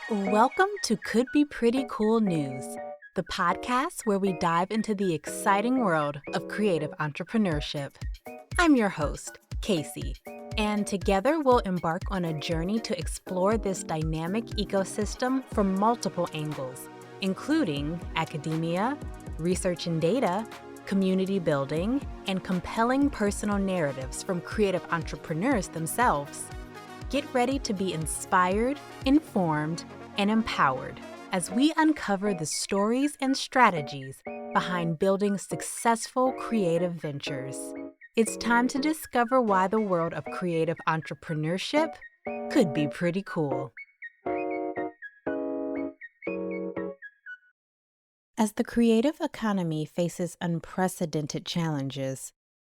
Welcome to Could Be Pretty Cool News, the podcast where we dive into the exciting world of creative entrepreneurship. I'm your host, Casey, and together we'll embark on a journey to explore this dynamic ecosystem from multiple angles, including academia, research and data, community building, and compelling personal narratives from creative entrepreneurs themselves. Get ready to be inspired, informed, and empowered as we uncover the stories and strategies behind building successful creative ventures. It's time to discover why the world of creative entrepreneurship could be pretty cool. As the creative economy faces unprecedented challenges,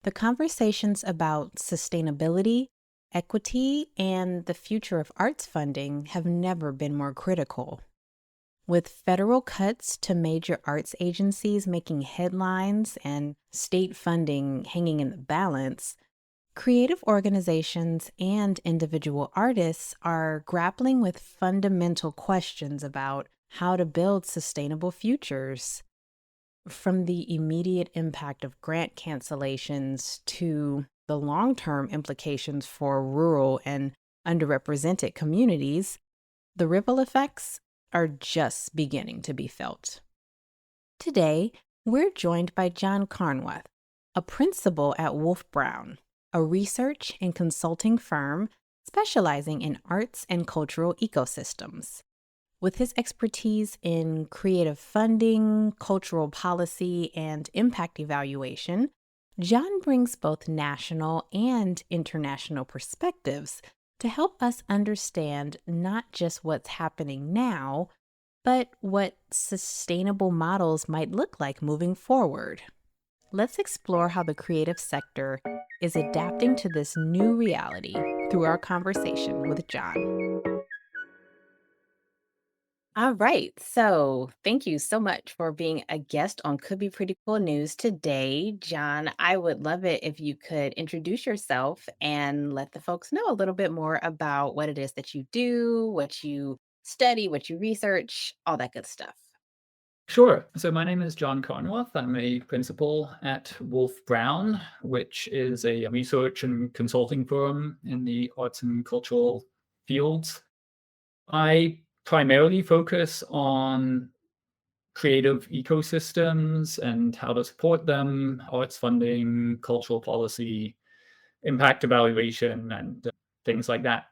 the conversations about sustainability, equity, and the future of arts funding have never been more critical. With federal cuts to major arts agencies making headlines and state funding hanging in the balance, creative organizations and individual artists are grappling with fundamental questions about how to build sustainable futures. From the immediate impact of grant cancellations to the long-term implications for rural and underrepresented communities, the ripple effects are just beginning to be felt. Today, we're joined by John Carnwath, a principal at WolfBrown, a research and consulting firm specializing in arts and cultural ecosystems. With his expertise in creative funding, cultural policy, and impact evaluation, John brings both national and international perspectives to help us understand not just what's happening now, but what sustainable models might look like moving forward. Let's explore how the creative sector is adapting to this new reality through our conversation with John. All right. So thank you so much for being a guest on Could Be Pretty Cool News today. John, I would love it if you could introduce yourself and let the folks know a little bit more about what it is that you do, what you study, what you research, all that good stuff. Sure. So my name is John Carnwath. I'm a principal at WolfBrown, which is a research and consulting firm in the arts and cultural fields. I primarily focus on creative ecosystems and how to support them, arts funding, cultural policy, impact evaluation, and things like that.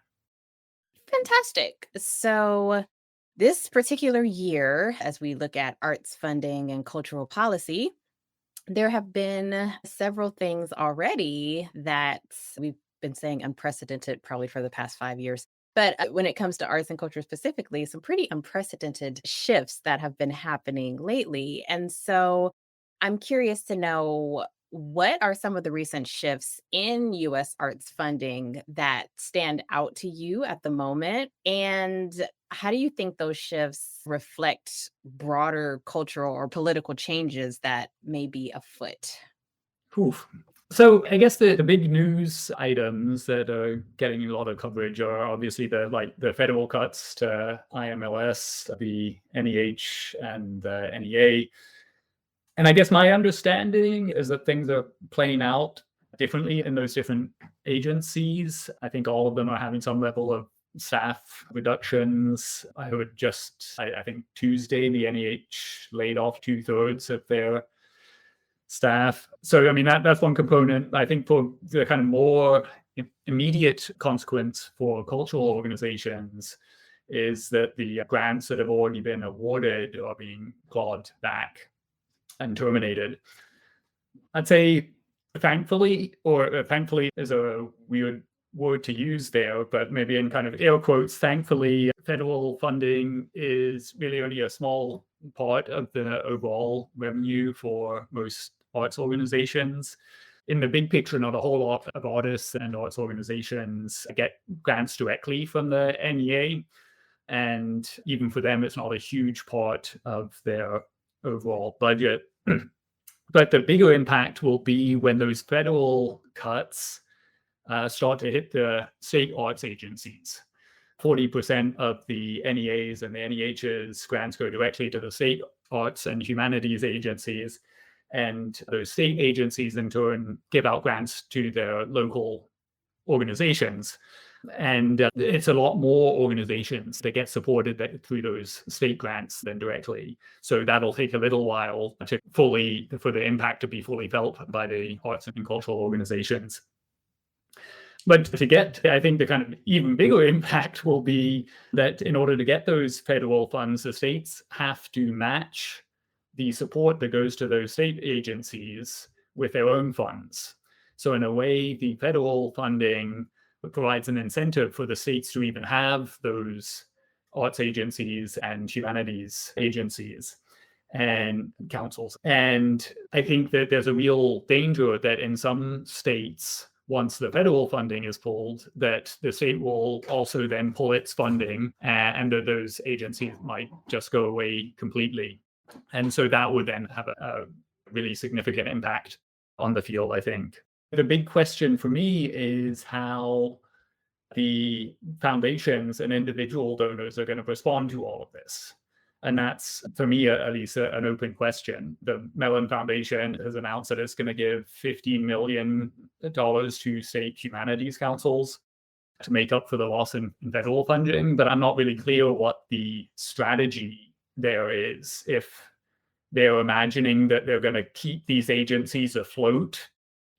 Fantastic. So, this particular year, as we look at arts funding and cultural policy, there have been several things already that we've been saying unprecedented probably for the past 5 years. But when it comes to arts and culture specifically, some pretty unprecedented shifts that have been happening lately. And so I'm curious to know, what are some of the recent shifts in US arts funding that stand out to you at the moment? And how do you think those shifts reflect broader cultural or political changes that may be afoot? Oof. So I guess the big news items that are getting a lot of coverage are obviously the federal cuts to IMLS, the NEH, and the NEA. And I guess my understanding is that things are playing out differently in those different agencies. I think all of them are having some level of staff reductions. I think Tuesday, the NEH laid off 2/3 of their staff. So, I mean, that's one component. I think for the kind of more immediate consequence for cultural organizations is that the grants that have already been awarded are being clawed back and terminated. I'd say thankfully is a weird word to use there, but maybe in kind of air quotes, thankfully, federal funding is really only a small part of the overall revenue for most arts organizations. In the big picture, not a whole lot of artists and arts organizations get grants directly from the NEA. And even for them, it's not a huge part of their overall budget. But the bigger impact will be when those federal cuts start to hit the state arts agencies. 40% of the NEAs and the NEH's grants go directly to the state arts and humanities agencies. And those state agencies, in turn, give out grants to their local organizations. And it's a lot more organizations that get supported through those state grants than directly. So that'll take a little while for the impact to be fully felt by the arts and cultural organizations. But to get, I think the kind of even bigger impact will be that in order to get those federal funds, the states have to match the support that goes to those state agencies with their own funds. So in a way, the federal funding provides an incentive for the states to even have those arts agencies and humanities agencies and councils. And I think that there's a real danger that in some states, once the federal funding is pulled, that the state will also then pull its funding, and that those agencies might just go away completely. And so that would then have a really significant impact on the field, I think. The big question for me is how the foundations and individual donors are going to respond to all of this. And that's, for me, at least, an open question. The Mellon Foundation has announced that it's going to give $15 million to state humanities councils to make up for the loss in federal funding. But I'm not really clear what the strategy there is. If they're imagining that they're going to keep these agencies afloat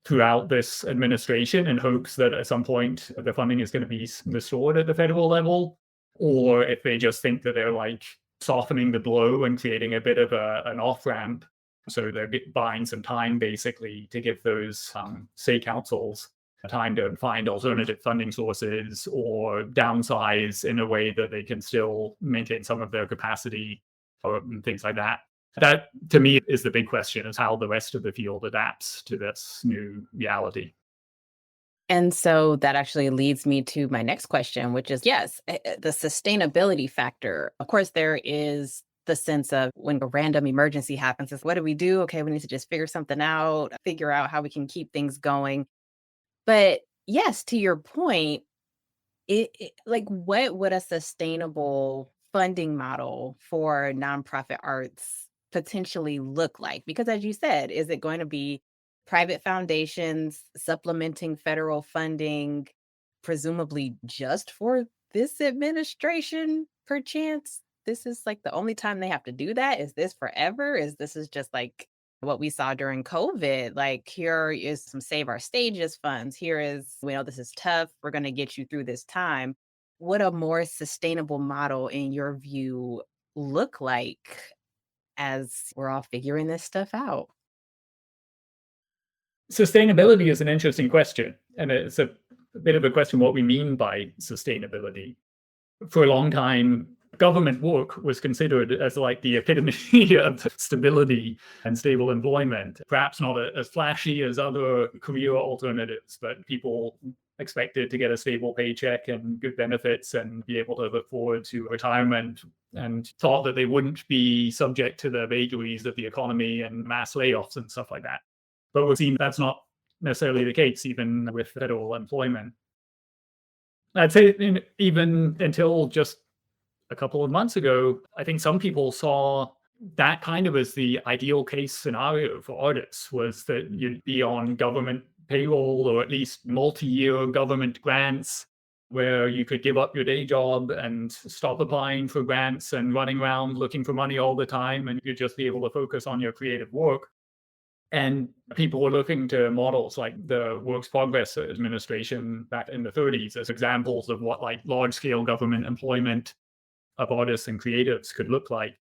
throughout this administration in hopes that at some point the funding is going to be restored at the federal level, or if they just think that they're like softening the blow and creating a bit of an off-ramp. So they're buying some time, basically, to give those state councils time to find alternative funding sources or downsize in a way that they can still maintain some of their capacity or things like that. That, to me, is the big question, is how the rest of the field adapts to this new reality. And so that actually leads me to my next question, which is, yes, the sustainability factor. Of course, there is the sense of when a random emergency happens, is what do we do? Okay, we need to just figure something out, figure out how we can keep things going. But yes, to your point, like, what would a sustainable funding model for nonprofit arts potentially look like? Because as you said, is it going to be private foundations supplementing federal funding, presumably just for this administration, perchance? This is like the only time they have to do that? Is this forever? Is just like what we saw during COVID? Like, here is some Save Our Stages funds. Here is, we know this is tough. We're going to get you through this time. Would a more sustainable model, in your view, look like as we're all figuring this stuff out? Sustainability is an interesting question, and it's a bit of a question what we mean by sustainability. For a long time, government work was considered as like the epitome of stability and stable employment. Perhaps not as flashy as other career alternatives, but people expected to get a stable paycheck and good benefits and be able to look forward to retirement, and thought that they wouldn't be subject to the vagaries of the economy and mass layoffs and stuff like that. But we've seen that's not necessarily the case, even with federal employment. I'd say even until just a couple of months ago, I think some people saw that kind of as the ideal case scenario for artists, was that you'd be on government payroll or at least multi-year government grants where you could give up your day job and stop applying for grants and running around looking for money all the time, and you'd just be able to focus on your creative work. And people were looking to models like the Works Progress Administration back in the 30s as examples of what like large-scale government employment of artists and creatives could look like.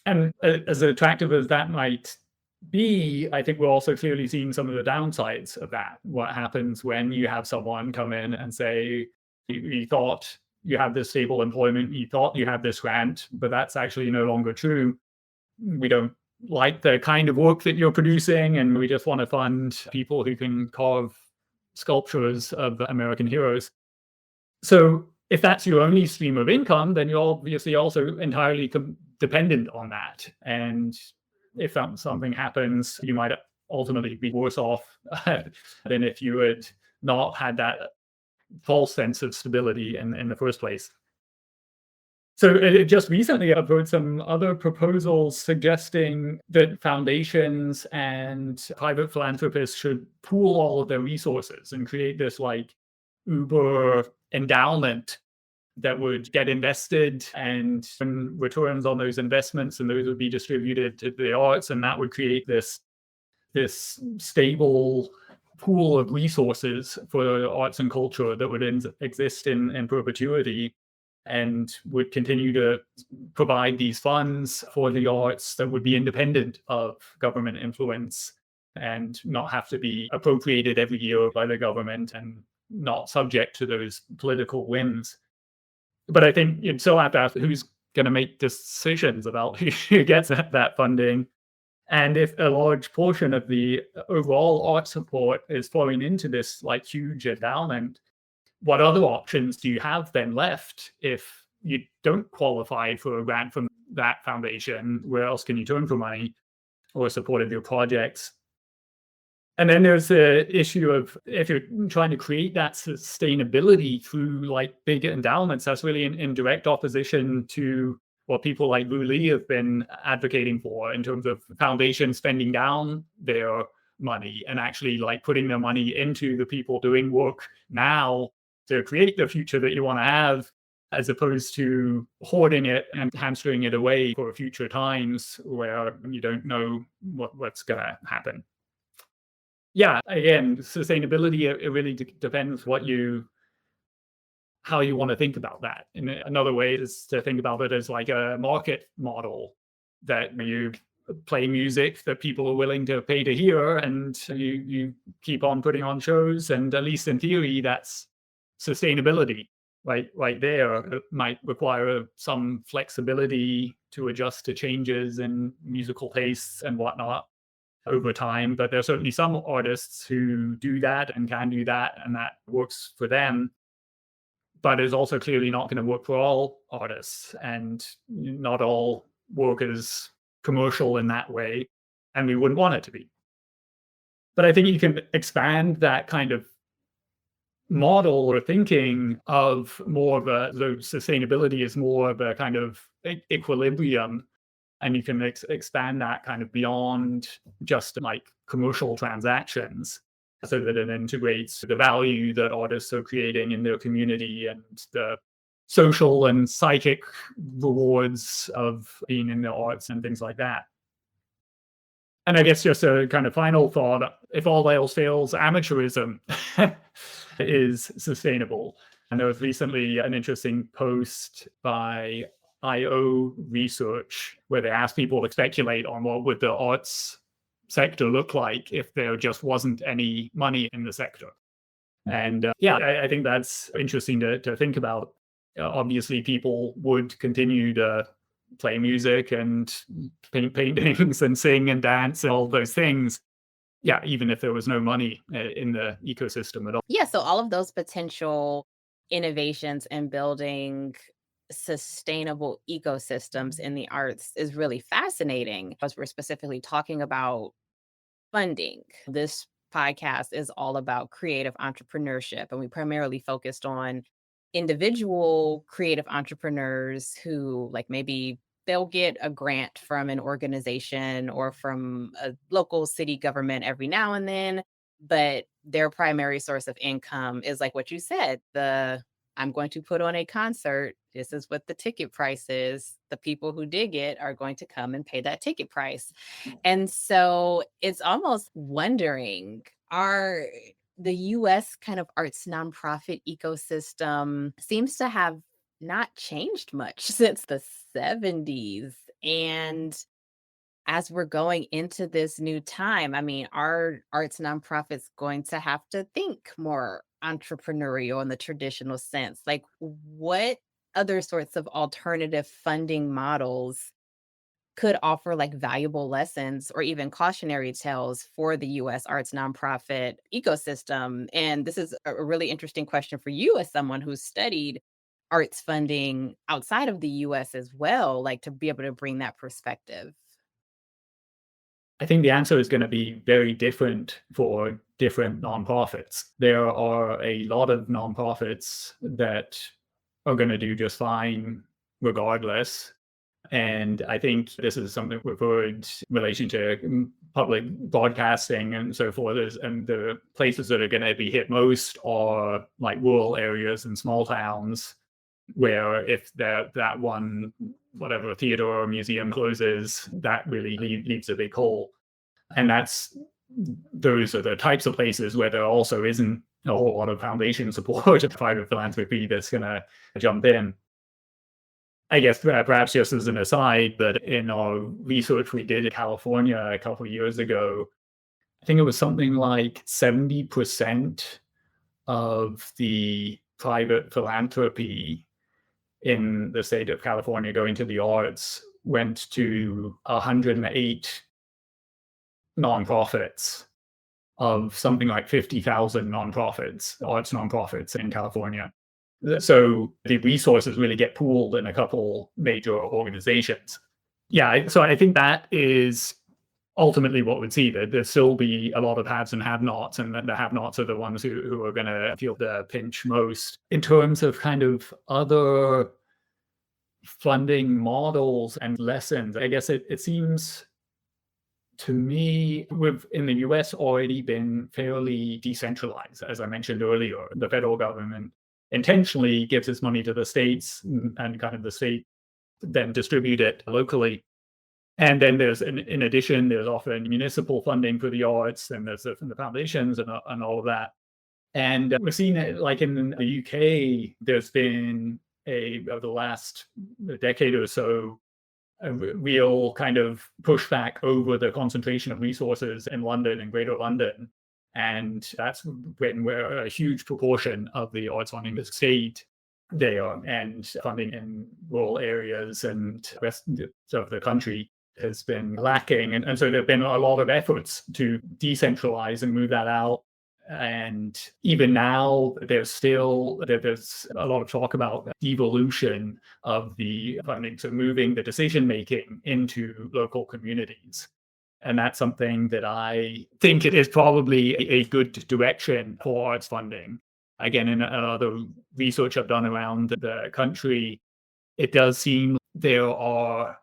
And as attractive as that might be, I think we're also clearly seeing some of the downsides of that. What happens when you have someone come in and say, you thought you have this stable employment, you thought you have this grant, but that's actually no longer true. We don't like the kind of work that you're producing, and we just want to fund people who can carve sculptures of American heroes. So if that's your only stream of income, then you're obviously also entirely dependent on that. And if something happens, you might ultimately be worse off than if you had not had that false sense of stability in the first place. So just recently, I've heard some other proposals suggesting that foundations and private philanthropists should pool all of their resources and create this like Uber endowment that would get invested and returns on those investments, and those would be distributed to the arts, and that would create this stable pool of resources for arts and culture that would exist in perpetuity and would continue to provide these funds for the arts that would be independent of government influence and not have to be appropriated every year by the government and not subject to those political whims. But I think you'd still have to ask who's going to make decisions about who gets that funding. And if a large portion of the overall art support is flowing into this like huge endowment, what other options do you have then left if you don't qualify for a grant from that foundation? Where else can you turn for money or support of your projects? And then there's the issue of if you're trying to create that sustainability through like big endowments, that's really in direct opposition to what people like Wu Li have been advocating for in terms of foundations spending down their money and actually like putting their money into the people doing work now to create the future that you want to have, as opposed to hoarding it and hamstring it away for future times where you don't know what's going to happen. Yeah, again, sustainability, it really depends how you want to think about that. And another way is to think about it as like a market model, that you play music that people are willing to pay to hear, and you keep on putting on shows, and at least in theory, that's sustainability. Right there, it might require some flexibility to adjust to changes in musical tastes and whatnot over time. But there are certainly some artists who do that and can do that, and that works for them. But it's also clearly not going to work for all artists, and not all work is commercial in that way, and we wouldn't want it to be. But I think you can expand that kind of model or thinking of more of the sustainability is more of a kind of equilibrium, and you can expand that kind of beyond just like commercial transactions, so that it integrates the value that artists are creating in their community and the social and psychic rewards of being in the arts and things like that. And I guess just a kind of final thought, if all else fails, amateurism is sustainable. And there was recently an interesting post by IO Research where they asked people to speculate on what would the arts sector look like if there just wasn't any money in the sector. And I think that's interesting to think about. Obviously, people would continue to play music and paint paintings and sing and dance and all those things. Yeah, even if there was no money in the ecosystem at all. Yeah, so all of those potential innovations and building sustainable ecosystems in the arts is really fascinating, because we're specifically talking about funding. This podcast is all about creative entrepreneurship, and we primarily focused on individual creative entrepreneurs who, like, maybe they'll get a grant from an organization or from a local city government every now and then, but their primary source of income is like what you said, the I'm going to put on a concert. This is what the ticket price is. The people who dig it are going to come and pay that ticket price. And so it's almost wondering, are the US kind of arts nonprofit ecosystem seems to have not changed much since the 70s. And as we're going into this new time, I mean, are arts nonprofits going to have to think more entrepreneurial in the traditional sense? Like, what other sorts of alternative funding models could offer like valuable lessons or even cautionary tales for the US arts nonprofit ecosystem? And this is a really interesting question for you as someone who's studied arts funding outside of the US as well, like to be able to bring that perspective. I think the answer is going to be very different for different nonprofits. There are a lot of nonprofits that are going to do just fine regardless. And I think this is something we've heard in relation to public broadcasting and so forth. And the places that are going to be hit most are like rural areas and small towns, where if that one, whatever theater or museum closes, that really leaves a big hole. And those are the types of places where there also isn't a whole lot of foundation support of private philanthropy that's going to jump in. I guess perhaps just as an aside, but in our research we did in California a couple of years ago, I think it was something like 70% of the private philanthropy in the state of California going to the arts went to 108 nonprofits of something like 50,000 nonprofits, arts nonprofits in California. So the resources really get pooled in a couple major organizations. Yeah, so I think that is ultimately what we'd see, that there still be a lot of haves and have-nots, and the have-nots are the ones who are going to feel the pinch most. In terms of kind of other funding models and lessons, I guess it seems to me, we've in the US already been fairly decentralized. As I mentioned earlier, the federal government intentionally gives its money to the states, and kind of the state then distribute it locally. And then there's, in addition, there's often municipal funding for the arts, and there's from the foundations and all of that. And we've seen it like in the UK, there's been over the last decade or so, a real kind of pushback over the concentration of resources in London and Greater London. And that's when where a huge proportion of the arts funding is stayed there, and funding in rural areas and rest of the country has been lacking. And so there have been a lot of efforts to decentralize and move that out. And even now, there's a lot of talk about devolution of the funding, so moving the decision making into local communities. And that's something that I think it is probably a good direction for arts funding. Again, in other research I've done around the country, it does seem there are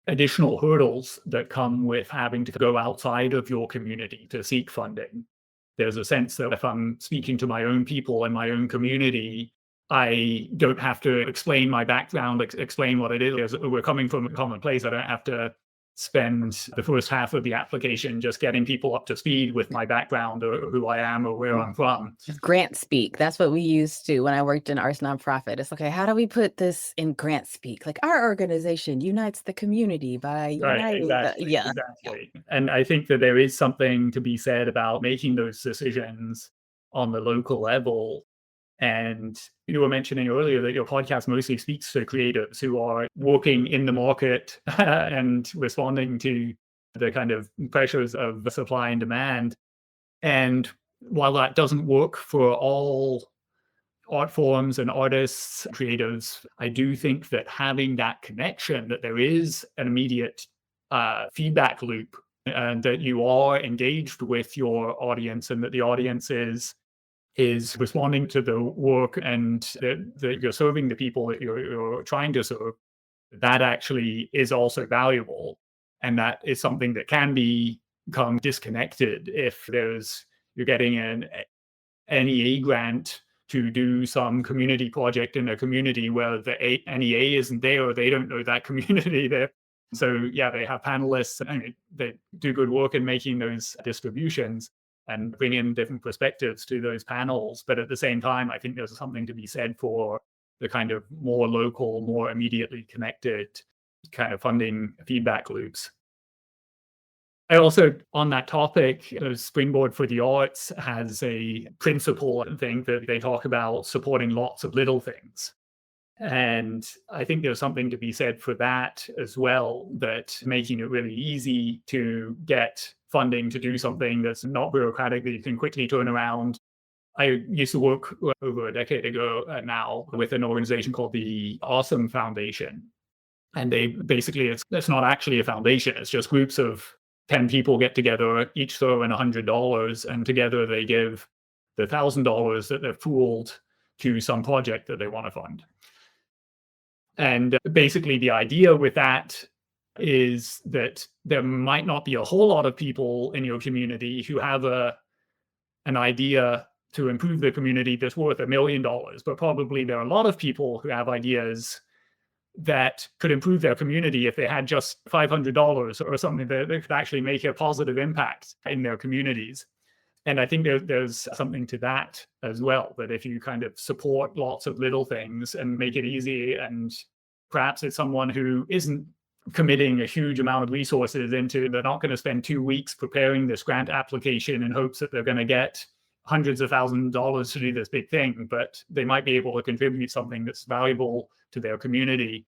additional hurdles that come with having to go outside of your community to seek funding. There's a sense that if I'm speaking to my own people in my own community, I don't have to explain my background, explain what it is. We're coming from a common place. I don't have to spend the first half of the application just getting people up to speed with my background or who I am or where I'm from. Grant speak. That's what we used to when I worked in arts nonprofit. It's okay, how do we put this in grant speak? Like, our organization unites the community by Right, exactly. And I think that there is something to be said about making those decisions on the local level. And you were mentioning earlier that your podcast mostly speaks to creatives who are working in the market and responding to the kind of pressures of supply and demand. And while that doesn't work for all art forms and artists, creatives, I do think that having that connection, that there is an immediate feedback loop, and that you are engaged with your audience, and that the audience is responding to the work, and that you're serving the people that you're trying to serve, that actually is also valuable. And that is something that can become disconnected if you're getting an NEA grant to do some community project in a community where the NEA isn't there, or they don't know that community there. So yeah, they have panelists and they do good work in making those distributions and bring in different perspectives to those panels. But at the same time, I think there's something to be said for the kind of more local, more immediately connected kind of funding feedback loops. I also, on that topic, Springboard for the Arts has a principle, I think, that they talk about supporting lots of little things. And I think there's something to be said for that as well, that making it really easy to get funding to do something that's not bureaucratic, that you can quickly turn around. I used to work over a decade ago now with an organization called the Awesome Foundation. And they basically, it's not actually a foundation, it's just groups of 10 people get together, each throw in $100, and together they give the $1,000 that they've pooled to some project that they want to fund. And basically the idea with that is that there might not be a whole lot of people in your community who have an idea to improve the community that's worth $1 million, but probably there are a lot of people who have ideas that could improve their community if they had just $500 or something that could actually make a positive impact in their communities. And I think there's something to that as well, that if you kind of support lots of little things and make it easy, and perhaps it's someone who isn't committing a huge amount of resources into, they're not going to spend 2 weeks preparing this grant application in hopes that they're going to get hundreds of thousands of dollars to do this big thing, but they might be able to contribute something that's valuable to their community.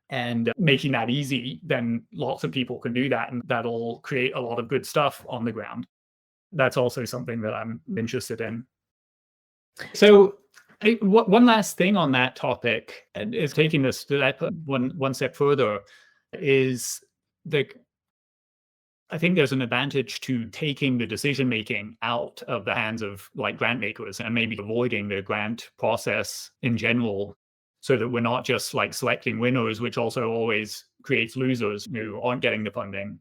And making that easy, then lots of people can do that, and that'll create a lot of good stuff on the ground. That's also something that I'm interested in. So one last thing on that topic is taking this one step further, is I think there's an advantage to taking the decision making out of the hands of like grant makers and maybe avoiding the grant process in general, so that we're not just like selecting winners, which also always creates losers who aren't getting the funding.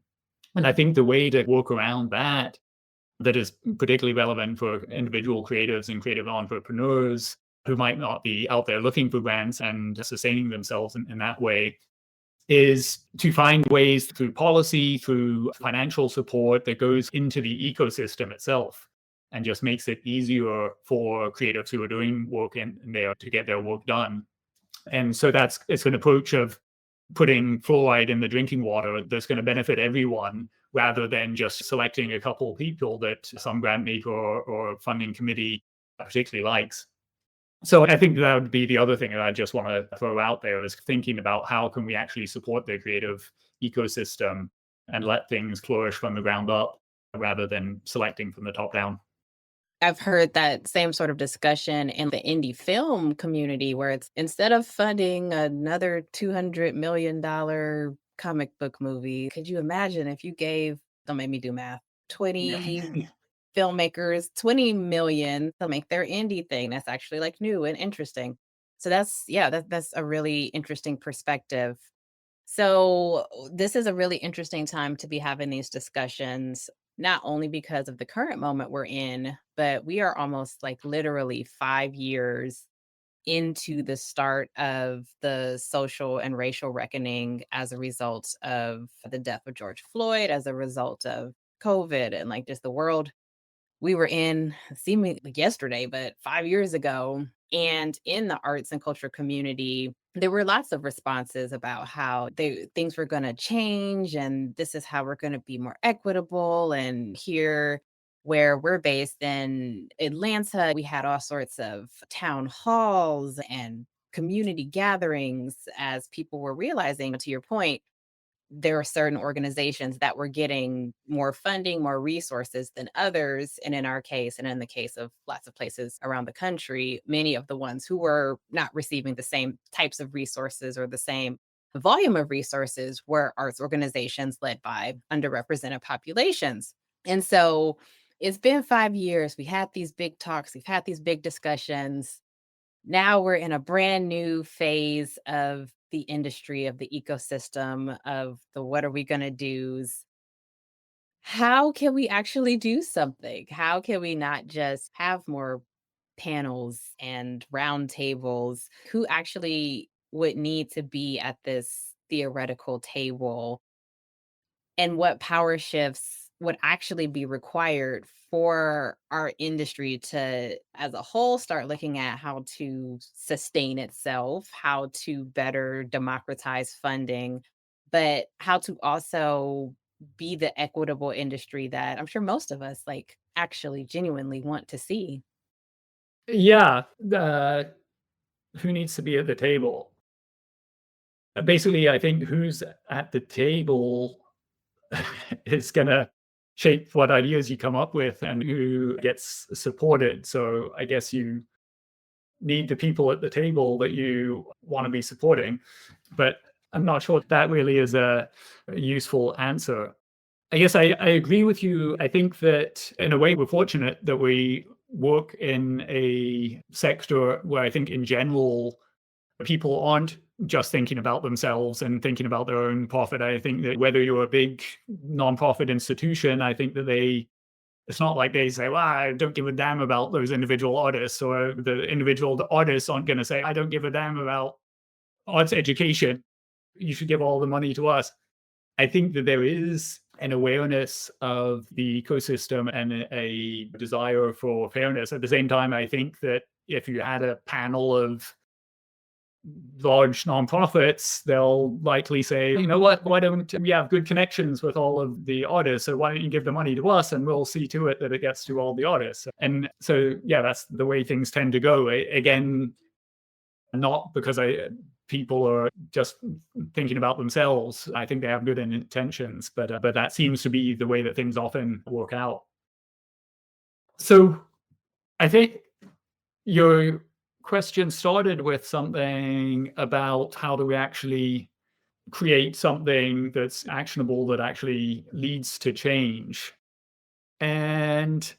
And I think the way to work around that is particularly relevant for individual creatives and creative entrepreneurs who might not be out there looking for grants and sustaining themselves in that way, is to find ways through policy, through financial support that goes into the ecosystem itself and just makes it easier for creatives who are doing work in there to get their work done. And so it's an approach of putting fluoride in the drinking water that's going to benefit everyone, rather than just selecting a couple of people that some grant maker or funding committee particularly likes. So I think that would be the other thing that I just want to throw out there, is thinking about how can we actually support the creative ecosystem and let things flourish from the ground up rather than selecting from the top down. I've heard that same sort of discussion in the indie film community, where it's instead of funding another $200 million comic book movie, could you imagine if you gave, don't make me do math, 20 filmmakers 20 million to make their indie thing that's actually like new and interesting? So that's a really interesting perspective. So this is a really interesting time to be having these discussions, not only because of the current moment we're in, but we are almost like literally 5 years into the start of the social and racial reckoning as a result of the death of George Floyd, as a result of COVID, and like just the world we were in seemingly like yesterday, but 5 years ago. And in the arts and culture community, there were lots of responses about how things were going to change, and this is how we're going to be more equitable. And here, where we're based in Atlanta, we had all sorts of town halls and community gatherings as people were realizing, to your point, there are certain organizations that were getting more funding, more resources than others. And in our case, and in the case of lots of places around the country, many of the ones who were not receiving the same types of resources or the same volume of resources were arts organizations led by underrepresented populations. And so it's been 5 years. We had these big talks, we've had these big discussions. Now we're in a brand new phase of the industry, of the ecosystem, of the what are we going to do's. How can we actually do something? How can we not just have more panels and roundtables? Who actually would need to be at this theoretical table, and what power shifts would actually be required for our industry to, as a whole, start looking at how to sustain itself, how to better democratize funding, but how to also be the equitable industry that I'm sure most of us like actually genuinely want to see. Yeah, who needs to be at the table? Basically, I think who's at the table is going to shape what ideas you come up with and who gets supported. So I guess you need the people at the table that you want to be supporting. But I'm not sure that really is a useful answer. I guess I agree with you. I think that in a way, we're fortunate that we work in a sector where I think in general, people aren't just thinking about themselves and thinking about their own profit. I think that whether you're a big nonprofit institution, I think that it's not like they say, well, I don't give a damn about those individual artists, or the individual artists aren't going to say, I don't give a damn about arts education. You should give all the money to us. I think that there is an awareness of the ecosystem and a desire for fairness. At the same time, I think that if you had a panel of large nonprofits, they'll likely say, you know what, why don't we have good connections with all of the artists? So why don't you give the money to us and we'll see to it that it gets to all the artists? And so, yeah, that's the way things tend to go. Again, not because people are just thinking about themselves. I think they have good intentions, but that seems to be the way that things often work out. So I think your question started with something about how do we actually create something that's actionable that actually leads to change. And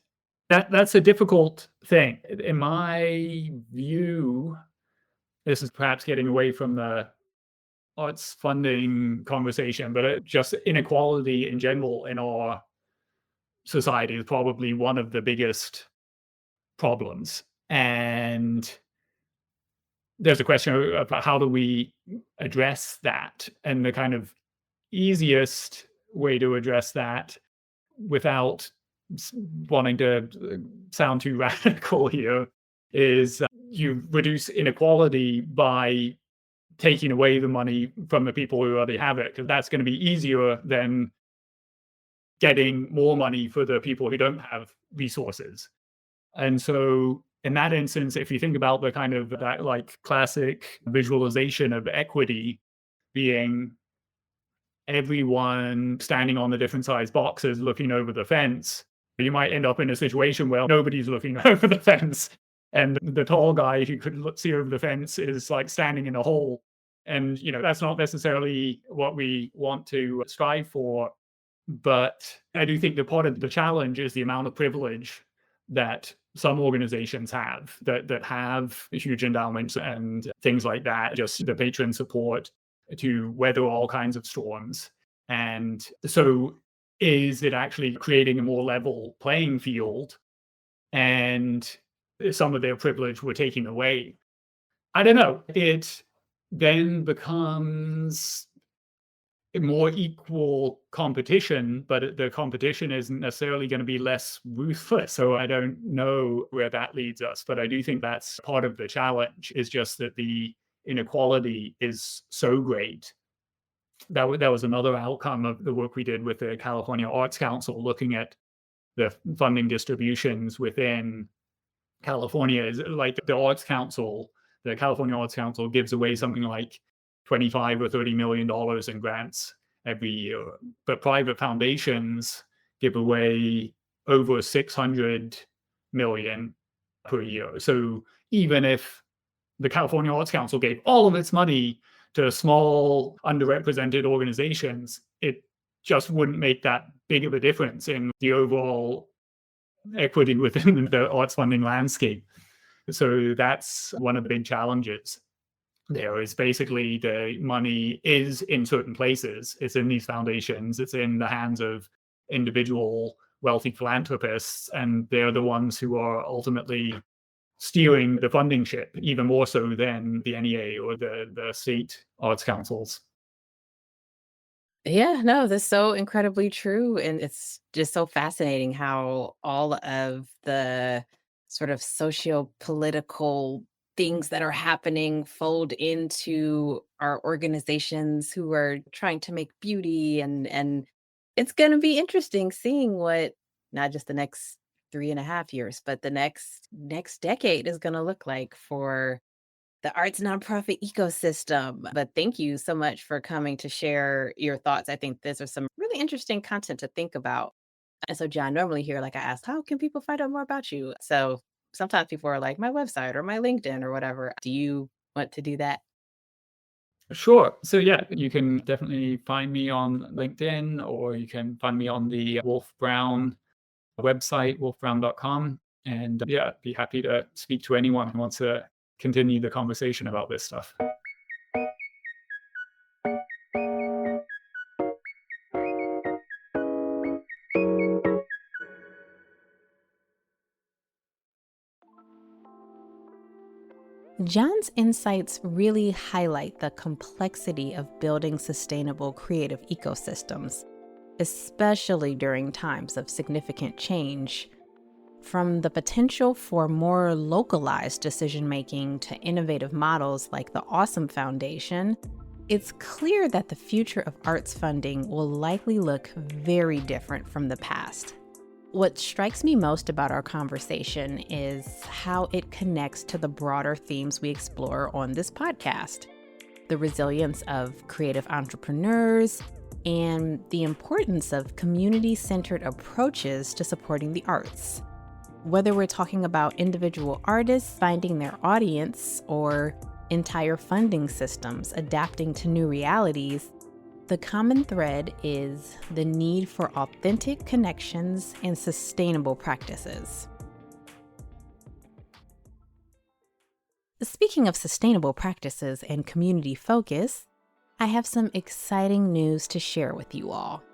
that's a difficult thing. In my view, this is perhaps getting away from the arts funding conversation, but just inequality in general in our society is probably one of the biggest problems. And there's a question of how do we address that? And the kind of easiest way to address that without wanting to sound too radical here is you reduce inequality by taking away the money from the people who already have it, because that's going to be easier than getting more money for the people who don't have resources. And so in that instance, if you think about the kind of that like classic visualization of equity being everyone standing on the different size boxes looking over the fence, you might end up in a situation where nobody's looking over the fence. And the tall guy who could see over the fence is like standing in a hole. And, that's not necessarily what we want to strive for. But I do think that part of the challenge is the amount of privilege that some organizations have that have huge endowments and things like that, just the patron support to weather all kinds of storms. And so is it actually creating a more level playing field, and some of their privilege we're taking away? I don't know. It then becomes a more equal competition, but the competition isn't necessarily going to be less ruthless. So I don't know where that leads us, but I do think that's part of the challenge, is just that the inequality is so great. That was another outcome of the work we did with the California Arts Council, looking at the funding distributions within California. Is like the California Arts Council gives away something like $25 or $30 million in grants every year, but private foundations give away over 600 million per year. So even if the California Arts Council gave all of its money to small underrepresented organizations, it just wouldn't make that big of a difference in the overall equity within the arts funding landscape. So that's one of the big challenges. There is basically the money is in certain places. It's in these foundations. It's in the hands of individual wealthy philanthropists, and they're the ones who are ultimately steering the funding ship, even more so than the NEA or the state arts councils. Yeah, no, that's so incredibly true. And it's just so fascinating how all of the sort of socio-political things that are happening fold into our organizations who are trying to make beauty, and it's gonna be interesting seeing what not just the next 3.5 years, but the next decade is gonna look like for the arts nonprofit ecosystem. But thank you so much for coming to share your thoughts. I think this is some really interesting content to think about. And so, John, normally here, like I asked, how can people find out more about you? So sometimes people are like, my website or my LinkedIn or whatever. Do you want to do that? Sure. So yeah, you can definitely find me on LinkedIn, or you can find me on the WolfBrown website, wolfbrown.com. And yeah, be happy to speak to anyone who wants to continue the conversation about this stuff. John's insights really highlight the complexity of building sustainable creative ecosystems, especially during times of significant change. From the potential for more localized decision-making to innovative models like the Awesome Foundation, it's clear that the future of arts funding will likely look very different from the past. What strikes me most about our conversation is how it connects to the broader themes we explore on this podcast: the resilience of creative entrepreneurs and the importance of community-centered approaches to supporting the arts. Whether we're talking about individual artists finding their audience or entire funding systems adapting to new realities, the common thread is the need for authentic connections and sustainable practices. Speaking of sustainable practices and community focus, I have some exciting news to share with you all.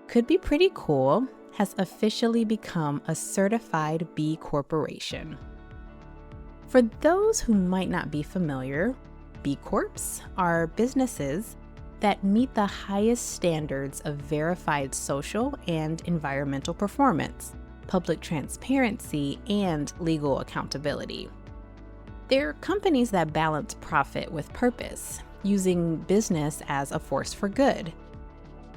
Could Be Pretty Cool has officially become a certified B Corporation. For those who might not be familiar, B Corps are businesses that meet the highest standards of verified social and environmental performance, public transparency, and legal accountability. They're companies that balance profit with purpose, using business as a force for good.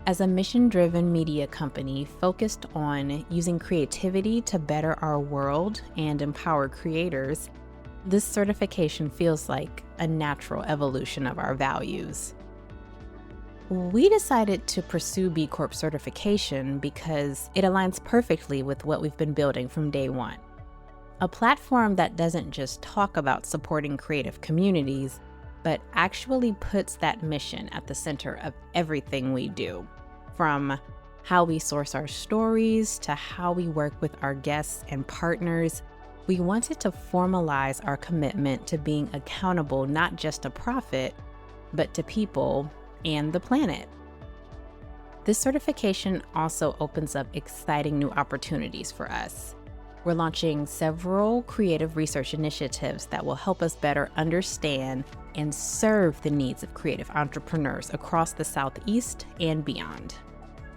As a mission-driven media company focused on using creativity to better our world and empower creators, this certification feels like a natural evolution of our values. We decided to pursue B Corp certification because it aligns perfectly with what we've been building from day one. A platform that doesn't just talk about supporting creative communities, but actually puts that mission at the center of everything we do. From how we source our stories to how we work with our guests and partners, we wanted to formalize our commitment to being accountable not just to profit, but to people and the planet. This certification also opens up exciting new opportunities for us. We're launching several creative research initiatives that will help us better understand and serve the needs of creative entrepreneurs across the Southeast and beyond.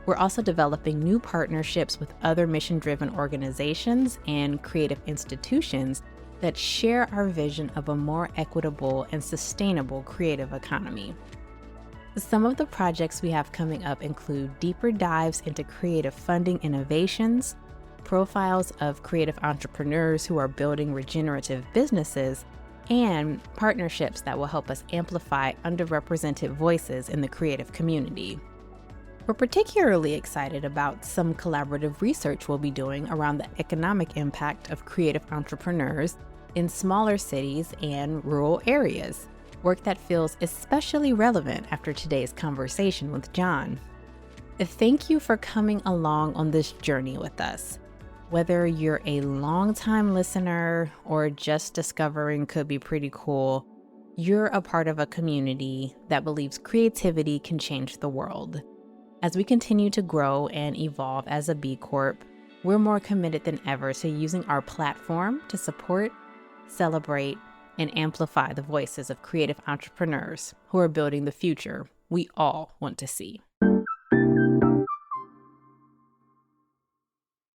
We're also developing new partnerships with other mission-driven organizations and creative institutions that share our vision of a more equitable and sustainable creative economy. Some of the projects we have coming up include deeper dives into creative funding innovations, profiles of creative entrepreneurs who are building regenerative businesses, and partnerships that will help us amplify underrepresented voices in the creative community. We're particularly excited about some collaborative research we'll be doing around the economic impact of creative entrepreneurs in smaller cities and rural areas, work that feels especially relevant after today's conversation with John. Thank you for coming along on this journey with us. Whether you're a longtime listener or just discovering Could Be Pretty Cool, you're a part of a community that believes creativity can change the world. As we continue to grow and evolve as a B Corp, we're more committed than ever to using our platform to support, celebrate, and amplify the voices of creative entrepreneurs who are building the future we all want to see.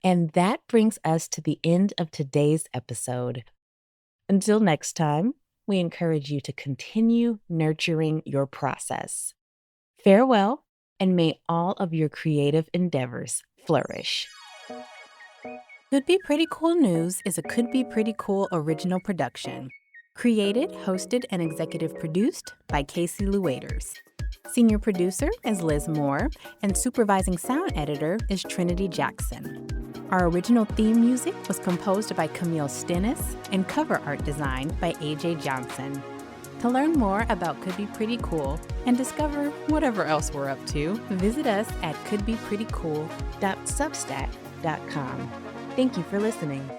And that brings us to the end of today's episode. Until next time, we encourage you to continue nurturing your process. Farewell, and may all of your creative endeavors flourish. Could Be Pretty Cool News is a Could Be Pretty Cool original production. Created, hosted, and executive produced by Casey Lueders. Senior producer is Liz Moore, and supervising sound editor is Trinity Jackson. Our original theme music was composed by Camille Stennis and cover art design by AJ Johnson. To learn more about Could Be Pretty Cool and discover whatever else we're up to, visit us at couldbeprettycool.substack.com. Thank you for listening.